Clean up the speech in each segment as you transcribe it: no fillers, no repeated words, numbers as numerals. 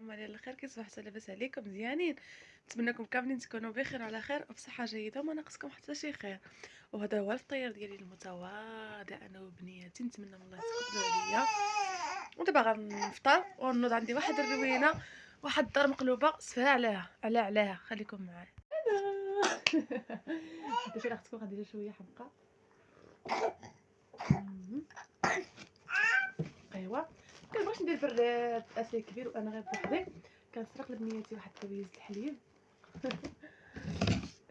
صباحكم على الخير، كي صبحتوا لاباس عليكم مزيانين؟ نتمنىكم كاملين تكونوا بخير وعلى خير وبصحه جيده وما ناقصكم حتى شي خير. وهذا هو الفطير ديالي المتواضع انا وبنياتي، نتمنى من الله تقبلوا عليا. ودابا غنفطر ونوض عندي واحد الروينه، واحد الدار مقلوبه صفها عليها خليكم معايا. باش راه اختكم غندير شويه حمقى. ايوا كنبغيش ندير براد اسي كبير وانا غير بوحدي، كنسرق لبنياتي واحد الطويز الحليب.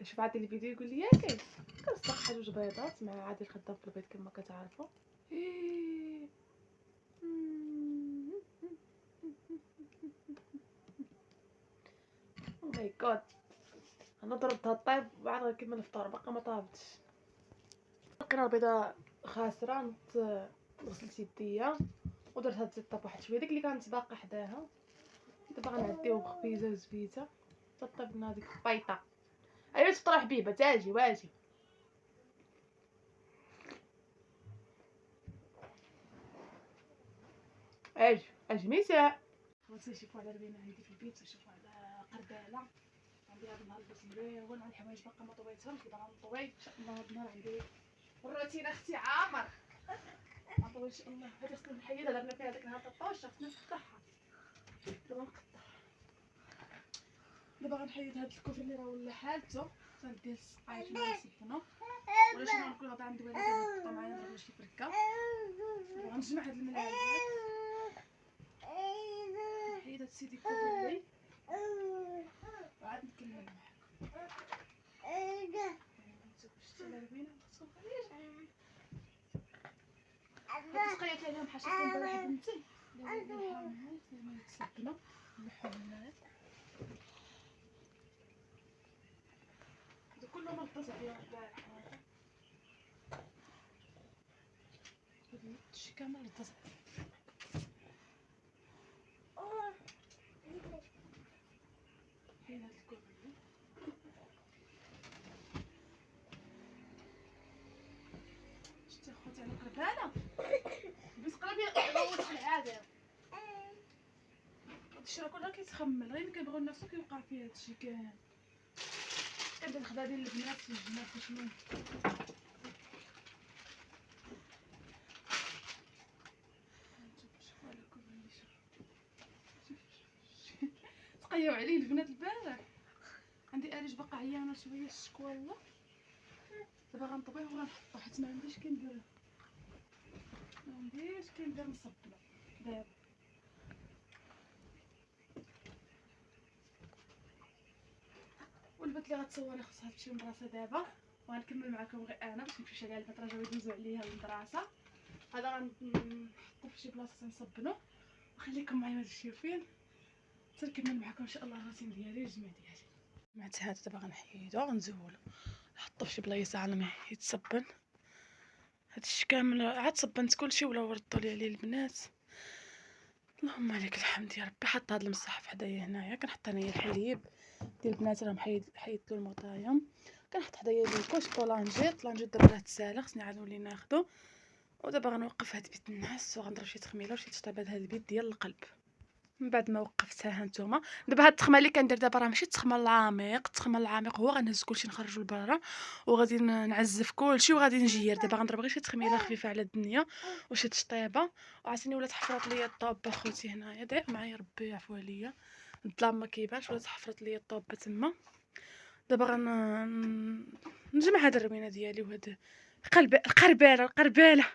شوف عاد الفيديو يقول لي ياكي كنسرق حاجه جوج بيضات مع عادي الخدام في البيض كما كتعرفوا. او ماي جاد، انا ضربتها طيب وعاد غنكمل الفطور باقا ما طابتش. لقينا البيضه خاسره، غسلت يديا ودرتها تطيب واحد شويه، ديك اللي كانت باقا حداها دابا غنعديو بخبيزه وزبيته تطيب لنا ديك البيطه. ايوا تفطروا حبيبه، تاجي واجي. اجي ميساء. خواتي شوفوا على ربينا هادي في البيت، شوفوا على قرداله. عندي هاد النهار لبس مزيون، هاد الحوايج باقا ما طويتهمش، دابا غنطوي ان شاء الله. هاد النهار عندي الروتين اختي عامر غنطوي ان شاء الله. هادي خصنا نحيدها، درنا فيها داك النهار الطوشه خصنا نقطعها. دابا نقطع، دابا غنحيد هاد الكفر اللي راه ولا حالته، غندير السقايط اللي نسبنو ولا شنو نقول. غدا عندي والد نقطع معايا نضرب شي فركه، غنجمع هاد الملاعب نحيد هاد سيدي الكفر اللي وعاد نكمل معاكم. هاد السقايط عليهم حشرتهم البارح بنتي اللحم ما يتسبنوا اللحم هنايا كلهم ملطزه فيها البارح. هادشي كامل ملطزه. حيد هاد الكوبري شتي خوتي على قربانه بس قربي غوت في العاده. هادشي راه كلها كيتخمل، غير كيبغيو الناس كيوقع فيه هادشي كامل. كندير الخدا ديال البنات في الجناب شنو تقيو عليه البنات البارح. عندي اريج باقا عيانه شويه الشكوى والله. دابا غنطبيه وغنحطو حيت ما عنديش كندير نصبلو دابا. والبنت اللي غتصوري خصها تمشي للمدرسه دابا، وغنكمل معكم غير انا باش نمشيو عليها البنات راه جاو يدوزو عليها للمدرسه. هذا غنحطو في شي بلاصه تنصبنو وخليكم معايا ما تمشيو فين تنكمل معكم ان شاء الله الروتين ديالي الجمع ديالي. مع هذا دابا غنحيدو غنزولو نحطو في شي بلايصه على ما يتصبن. هادشي كامل عاد صبنت كلشي ولا وردوا لي عليه البنات. اللهم عليك الحمد يا ربي. حط هاد المصحف حدايا هنايا، كنحط انايا الحليب ديال البنات راهم حيدتو المغطايه، كنحط حدايا الكوش طولانجيط دابا راه تسالى خصني عاد نولي ناخدو. ودابا غنوقف هاد البيت النعاس وغنضرب شي تخميله وشي تشطيبات هاد البيت ديال القلب. من بعد ما وقفتها هانتوما دابا هاد التخمه اللي كندير دابا راه ماشي التخمه العميق. التخمه العميق هو غنهز كلشي نخرجو لبرا وغادي نعزف كلشي وغادي نجير. دابا غنضرب غير شي تخميله خفيفه على الدنيا وشي تشطيبه. وعاوتاني ولات حفرات ليا الطوب اخوتي هنايا، داير معايا ربي يعفو عليا، الظلام ما كيبانش ولات حفرت ليا الطوب تما. دابا نجمع هاد الروينه ديالي وهاد القرباله.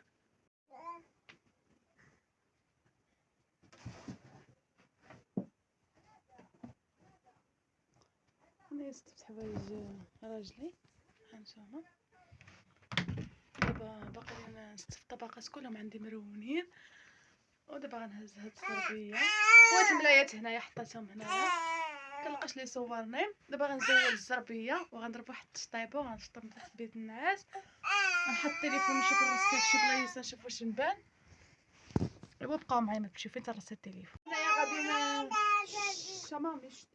انا استفت حوايج راجلي هانتوما. دابا باقي انا نستف الطبقات كلهم عندي مرونين. ودابا غنهز هاد الصربيه وهاد الملايات هنايا حطيتهم هنايا كنلقاش لي صورني. دابا غنزول الزربيه وغنضرب واحد التشطيبه وغنشطب من تحت بيت النعاس. غنحط التليفون نشوف الرصيف شي بلايصه نشوف واش نبان. ايوا بقاو معايا ما تمشيو فين ترصي التليفون. هنايا غادي شماميش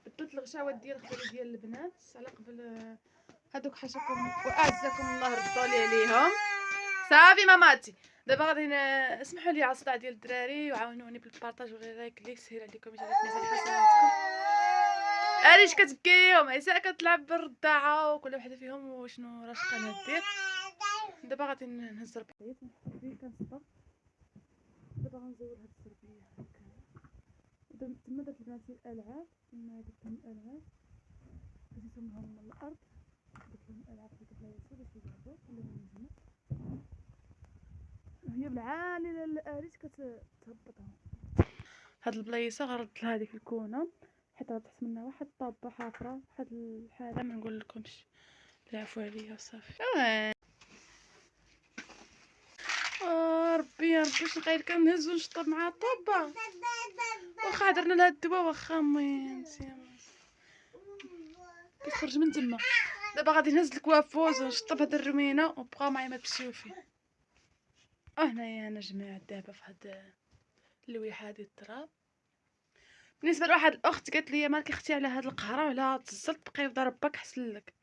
بدلت الغشاوات ديال الخبز ديال البنات على قبل هادوك حاشاكم واعزكم الله ردوا لي عليهم. صافي ماماتي دابا غادي اسمحوا لي على الصداع ديال الدراري وعاونوني بالبارطاج واللايك اللي سهل عليكم يجعل الناس على حسناتكم. علاش كتبكي ومعسى كتلعب بالرضاعه وكل وحده فيهم وشنو راشقه لها دير. دابا غادي نهز ربيعي كنصبر. دابا غنزول هاد التربيه هكا تما درت لبناتي الالعاب. تما درت لهم الالعاب هزيتهم لهم من الارض درت لهم الالعاب في البلايصه باش يلعبوا خليهم ينزلوا. هي بالعاني للاريج كتهبطهم هاد البلايصه. غرد لها هذيك الكونه حيت غتحس منها واحد الطابه حافره. واحد الحاله ما نقول لكمش. العفو عليا وصافي. ربي يا ربي شنقايل كنهز ونشطب مع الطابه. واخا درنا لها الدواء واخا مين كتخرج من تما. دابا غادي نهز الكوافوز ونشطب هاد الرومينه وبقاو معايا ما تمشيو فيه. هنايا انا جماعه دابا في هاد اللويحه ديال التراب. بالنسبه لواحد الاخت قالت لي مالك اختي على هاد القهره وعلى هاد الزلط بقاي في ربك احسن لك.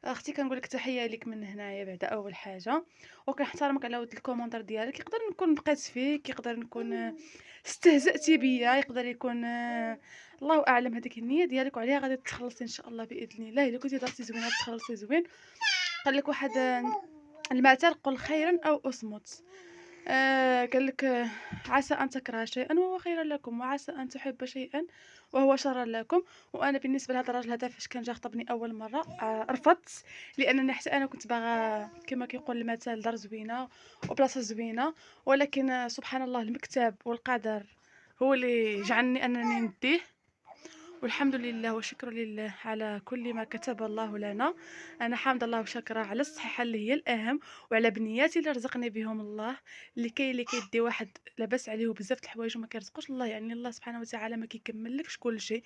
اختي كنقول لك تحيه ليك من هنايا بعدا اول حاجه وكنحترمك على ود الكومونتير ديالك. يقدر نكون بقيت فيك يقدر نكون استهزأتي بيا يقدر يكون الله اعلم. هذيك النيه ديالك وعليها غادي تخلصي ان شاء الله باذن الله. الا كنتي درتي زوينه تخلصي زوين. قال لك واحد المثل قل خيرا او اصمت. قال لك عسى ان تكره شيئا وهو خير لكم وعسى ان تحب شيئا وهو شر لكم. وانا بالنسبه لهذا الراجل هذا فاش كان جا خطبني اول مره رفضت لانني حتى انا كنت باغا كما كيقول المثل دار زوينه وبلاصه زوينه. ولكن سبحان الله المكتب والقدر هو اللي جعلني انني نديه. والحمد لله والشكر لله على كل ما كتب الله لنا. انا حامد الله وشاكره على الصحه اللي هي الاهم وعلى بنياتي اللي رزقني بهم الله. اللي كيدي واحد لاباس عليه بزاف د الحوايج وما كيرزقوش الله. يعني الله سبحانه وتعالى ما كيكملكش كل شيء.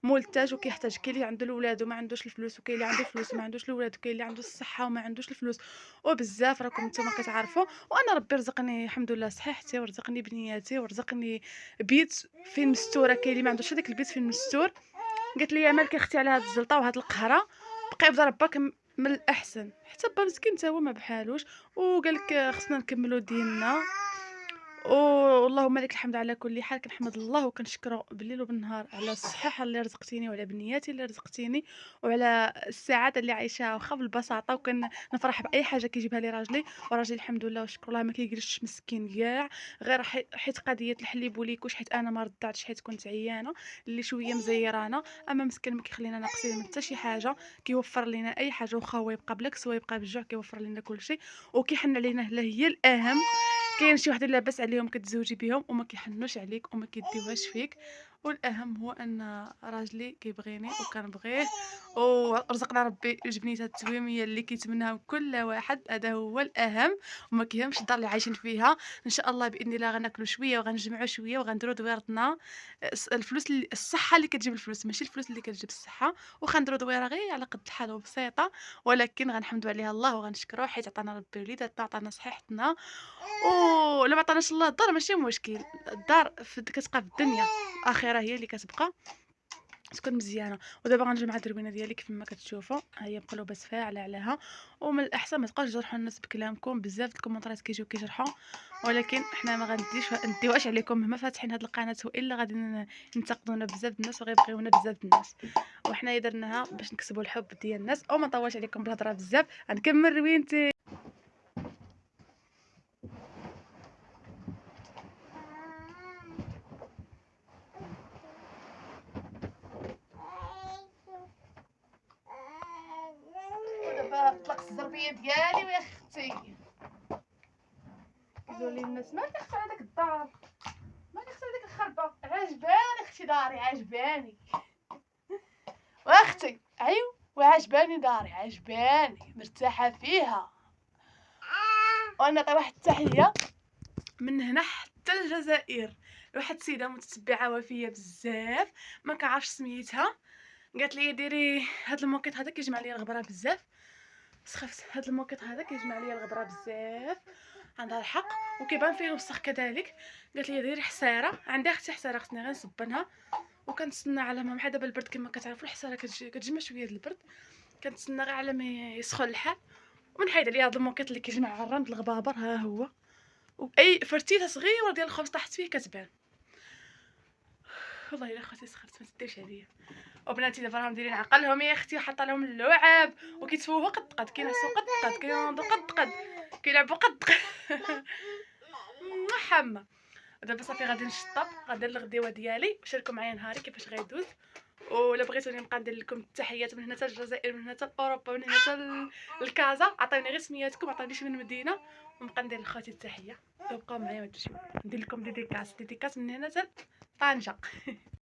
محتاج وكيحتاج. كاين اللي عنده الاولاد وما عندوش الفلوس وكاين اللي عنده الفلوس وما عندوش الاولاد وكاين اللي عنده الصحه وما عندوش الفلوس وبزاف راكم نتوما كتعرفوا. وانا ربي رزقني الحمد لله صحتي ورزقني بنياتي ورزقني بيت فين مستوره. كاين اللي ما عندوش هذاك البيت فين مستور. قالت لي مالك اختي على هاد الزلطه وهاد القهره بقى يبدا ربك من الاحسن. حتى با مسكين حتى هو ما بحالوش وقال لك خصنا نكملوا ديننا. واللهم لك الحمد على كل حال. كنحمد الله وكنشكره بالليل وبالنهار على الصحه اللي رزقتيني وعلى بنياتي اللي رزقتيني وعلى السعاده اللي عايشاها واخا بالبساطه. وكنفرح باي حاجه كيجيبها لي راجلي. وراجلي الحمد لله والشكر الله ما كيجلسش مسكين كاع غير حيت قضيه الحليب وليكوش حيت انا ما رضعتش حيت كنت عيانه اللي شويه مزيرانه. اما مسكين ما كيخلينا ناقصين من حتى شي حاجه. كيوفر لنا اي حاجه واخا هو يبقى بلاك سوا يبقى بالجوع كيوفر لنا كل شيء وكيحن علينا هي الاهم. كاين شي واحد لاباس عليهم كتزوجي بهم وما كيحنوش عليك وما كيديوهاش فيك. والاهم هو ان راجلي كيبغيني وكنبغيه ورزقنا ربي جبنيتها التويميه اللي كيتمناها كل واحد. هذا هو الاهم وما كيهمش الدار اللي عايشين فيها. ان شاء الله باذن الله غناكلوا شويه وغنجمعوا شويه وغنديروا دويرتنا. الفلوس الصحه اللي كتجيب الفلوس ماشي الفلوس اللي كتجيب الصحه. وغنديروا دويره غير على قد الحال وبسيطه ولكن غنحمدوا عليها الله وغنشكروه حيت عطانا ربي وليداتنا عطانا صحتنا. ولا ما عطاناش الله الدار ماشي مشكل. الدار كتبقى في الدنيا اخره هي اللي كتبقى تكون مزيانه. ودابا غنجمع الدروينه ديالي كيف ما كتشوفوا هي مقلوبه فاعله عليها. ومن الاحسن ما تبقاوش تجرحوا الناس بكلامكم. بزاف د الكومونطات كيجيو كيجرحوا ولكن حنا ما نديوهاش عليكم مهما فاتحين هاد القناه والا غادي ينتقدونا بزاف د الناس وغيبغيونا بزاف د الناس. وحنا درناها باش نكسبوا الحب ديال الناس. او ما نطولش عليكم بالهضره بزاف غنكمل روينتي. طلقت الزربيه ديالي ويا اختي. قولوا لي الناس مالك اختي على داك الدار مالك اختي على ديك الخربه. عجباني اختي داري عجباني واختي ايوا وعجباني داري عجباني مرتاحه فيها. وانا نعطي واحد التحيه من هنا حتى الجزائر لواحد السيده متتبعه وفيه بزاف ما كنعرفش سميتها. قالت لي ديري هاد الموكيط هذا كيجمع لي الغبره بزاف. سخفت هاد الموكيط هذا كيجمع لي الغبره بزاف. عندها الحق وكيبان فيه الوسخ كذلك. قالت لي ديري حساره. عندي اختي حساره خصني غير نصبنها وكنتسنى على ما دابا البرد كما كتعرفوا الحساره كتجمع شويه د البرد. كنتسنى غير على ما يسخن الحال ونحيد عليا هاد الموكيط اللي كيجمع الرمد الغبابر. ها هو واي فرتيته صغيره ديال الخبز طاحت فيه كتبان. والله الا خوتي سخرت ما تديرش عليا. وبناتي دابا راهم دايرين عقلهم يا اختي، حاطه لهم اللعاب وكيتسوقوا قد كينعسوا قد كينوضوا قد كيلعبوا قد محمد. دابا صافي غادي نشطب، غندير الغديوه ديالي وشاركوا معايا نهاري كيفاش غيدوز. ولا بغيتوني نبقى ندير لكم التحيات من هنا حتى الجزائر، من هنا حتى اوروبا، من هنا حتى الكازا، عطيوني غير سمياتكم، عطيوني شي من المدينه ونبقى ندير لخواتي التحيه. وبقاو معايا ما تمشيو، ندير لكم ديديكاس من هنا حتى طنجه.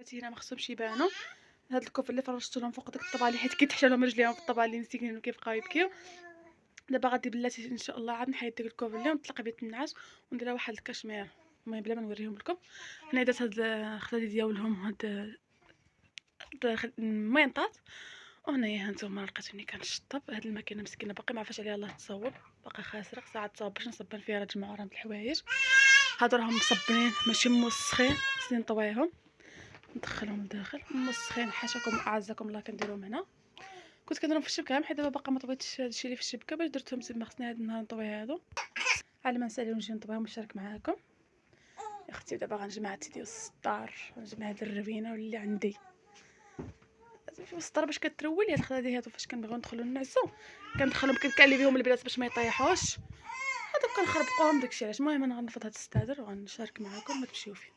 هاتي هنا ما خصهمش يبانوا هاد الكوف اللي فرشت لهم فوق داك الطبالي حيت كيتحشى لهم رجليهم في الطبالي مسكينين وكيبقاو يبكيو. دابا غادي بلاتي ان شاء الله عاد نحيد داك الكوف اللي ونطلق بيت النعاس وندير واحد الكشمير. المهم بلا ما نوريهم لكم، حنا درت هاد الخلادي ديالهم هاد المينطات. وهنايا هانتوما لقيتوني كنشطب. هاد الماكينه مسكينه باقي ما عرفاش عليها الله تصوب، باقا خاسره ساعه تصوب باش نصبن فيها هاد مجموعه د الحوايج. هادو راهم مصبنين ماشي موسخين، خصني نطويهم ندخلهم لداخل. موسخين حاشاكم اعزكم الله كنديرهم هنا. كنت كنديرهم في الشبكه حيت دابا باقا ما طويتش هادشي اللي في الشبكه باش درتهم تما. خصني هاد النهار نطوي هادو على ما نسالي ونجي نطويهم ونشارك معاكم يا اختي. دابا غنجمع هادشي ديال السطار، غنجمع هاد الربينه واللي عندي في السطر باش كترولي. هاد الخلادي هادو فاش كنبغيو ندخلو نعسو كندخلهم كنكالي بهم البنات باش ما يطيحوش، هادوك كنخربقوهم داكشي علاش. المهم انا غنفض هاد الستادر وغنشارك معاكم، ما تمشيو فيه.